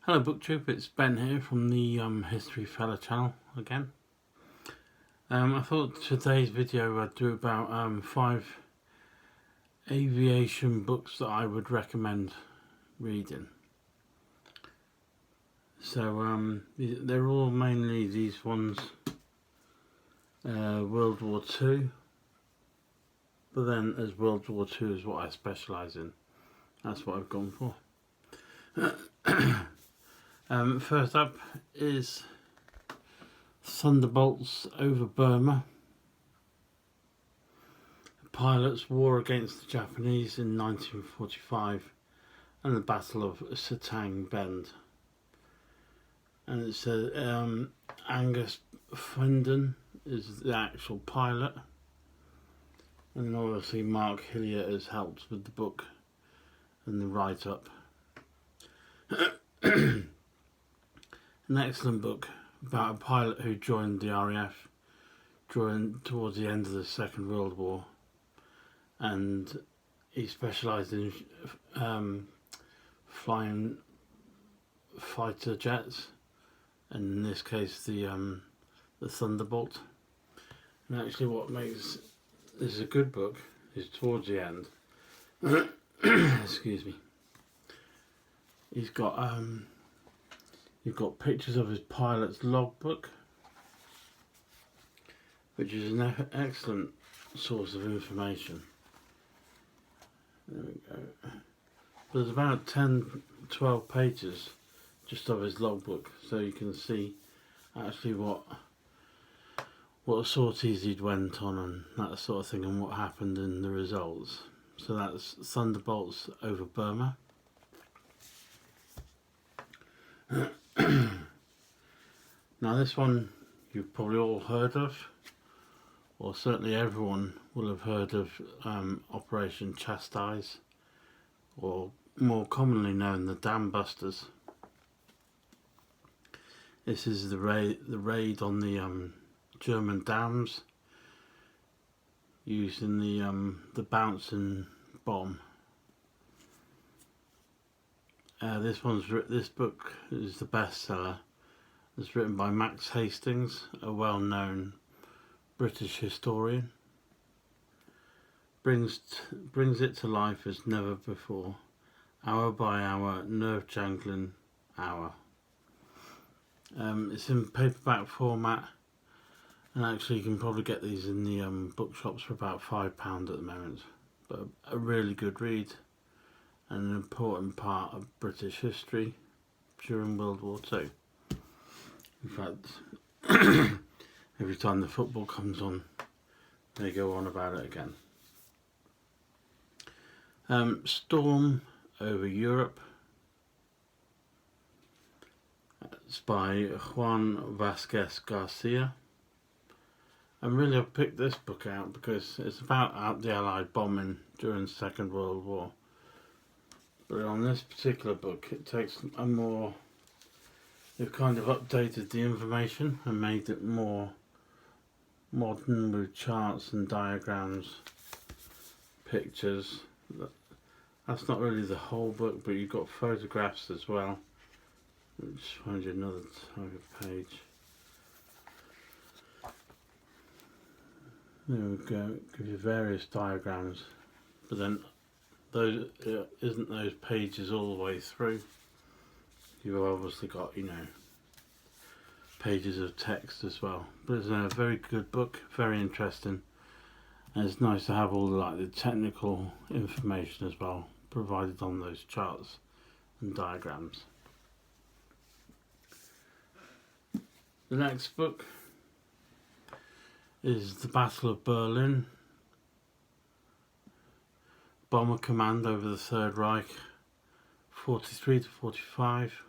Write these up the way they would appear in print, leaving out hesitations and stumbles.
Hello BookTube, it's Ben here from the History Fella channel again. I thought today's video I'd do about 5 aviation books that I would recommend reading. So they're all mainly these ones, World War II, but then as World War II is what I specialise in, that's what I've gone for. First up is Thunderbolts over Burma. The pilots' war against the Japanese in 1945 and the Battle of Satang Bend. And it's Angus Findon is the actual pilot, and obviously Mark Hillier has helped with the book and the write-up. An excellent book about a pilot who joined the RAF towards the end of the Second World War, and he specialised in flying fighter jets, and in this case the Thunderbolt. And actually what makes this a good book is towards the end excuse me, he's got you've got pictures of his pilot's logbook, which is an excellent source of information. There we go. There's about 10-12 pages just of his logbook, so you can see actually what sorties he'd went on and that sort of thing, and what happened in the results. So that's Thunderbolts over Burma. Now this one you've probably all heard of, or certainly everyone will have heard of, Operation Chastise, or more commonly known the Dam Busters. This is the raid on the German dams using the bouncing bomb. This book is the bestseller. It's written by Max Hastings, a well-known British historian. Brings it to life as never before, hour by hour, nerve-jangling hour. It's in paperback format, and actually you can probably get these in the bookshops for about £5 at the moment. But a really good read, and an important part of British history during World War II. In fact, every time the football comes on, they go on about it again. Storm over Europe. It's by Juan Vasquez Garcia. And really I've picked this book out because it's about the Allied bombing during the Second World War. But on this particular book it takes a more... They've kind of updated the information and made it more modern with charts and diagrams, pictures. That's not really the whole book, but you've got photographs as well. Let's find you another type of page. There we go. Give you various diagrams, but then those isn't those pages all the way through. You've obviously got, pages of text as well. But it's a very good book, very interesting, and it's nice to have all the technical information as well provided on those charts and diagrams. The next book is The Battle of Berlin, Bomber Command over the Third Reich, 43 to 45,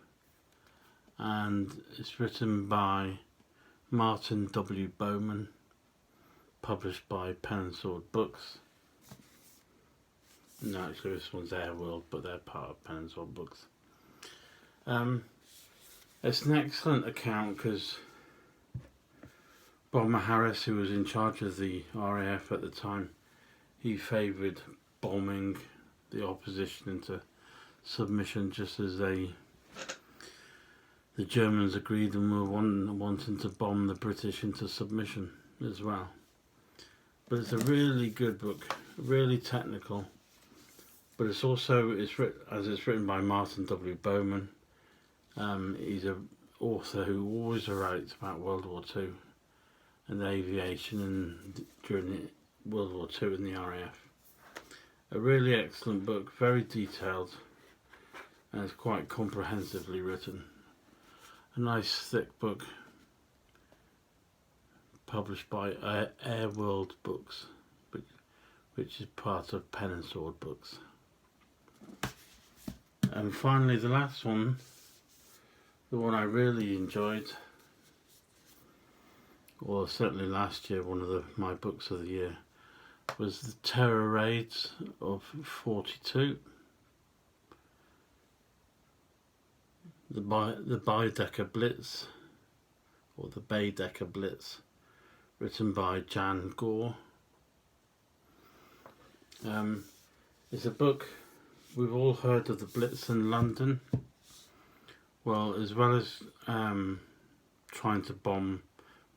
and it's written by Martin W. Bowman, published by Pen and Sword Books. No, actually this one's Air World, but they're part of Pen and Sword Books. It's an excellent account because Bomber Harris, who was in charge of the RAF at the time, he favoured bombing the opposition into submission just as they the Germans agreed and were wanting to bomb the British into submission as well. But it's a really good book, really technical. But it's also, it's written by Martin W. Bowman. He's an author who always writes about World War II and aviation and during World War II in the RAF. A really excellent book, very detailed, and it's quite comprehensively written. A nice thick book, published by Air World Books, which is part of Pen and Sword Books. And finally, the last one, the one I really enjoyed, or certainly last year, one of my books of the year, was The Terror Raids of 42. The Baedeker Blitz, or the Baedeker Blitz, written by Jan Gore. It's a book, we've all heard of the Blitz in London. Well, as well as trying to bomb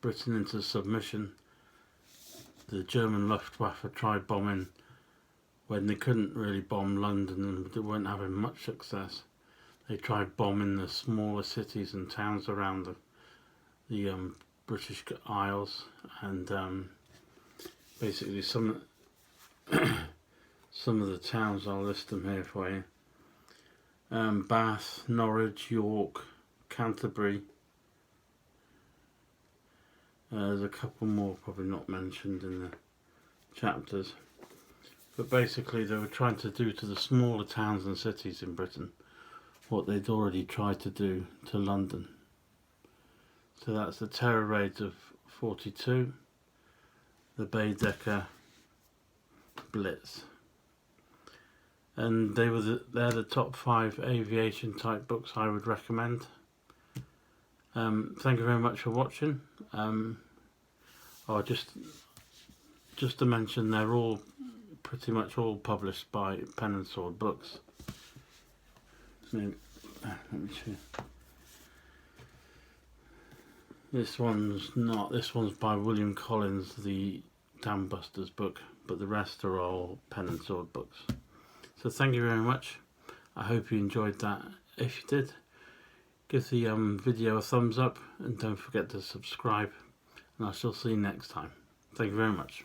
Britain into submission, the German Luftwaffe tried bombing when they couldn't really bomb London and they weren't having much success. They tried bombing the smaller cities and towns around the British Isles, and basically some of the towns, I'll list them here for you. Bath, Norwich, York, Canterbury. There's a couple more probably not mentioned in the chapters. But basically they were trying to do to the smaller towns and cities in Britain what they'd already tried to do to London. So that's the Terror Raids of 42, the Baedeker Blitz. And they're the top 5 aviation type books I would recommend. Thank you very much for watching. Just to mention, they're all pretty much all published by Pen and Sword Books. Let me see. This one's by William Collins, the Dam Busters book, but the rest are all Pen and Sword Books. So thank you very much. I hope you enjoyed that. If you did, give the video a thumbs up and don't forget to subscribe, and I shall see you next time. Thank you very much.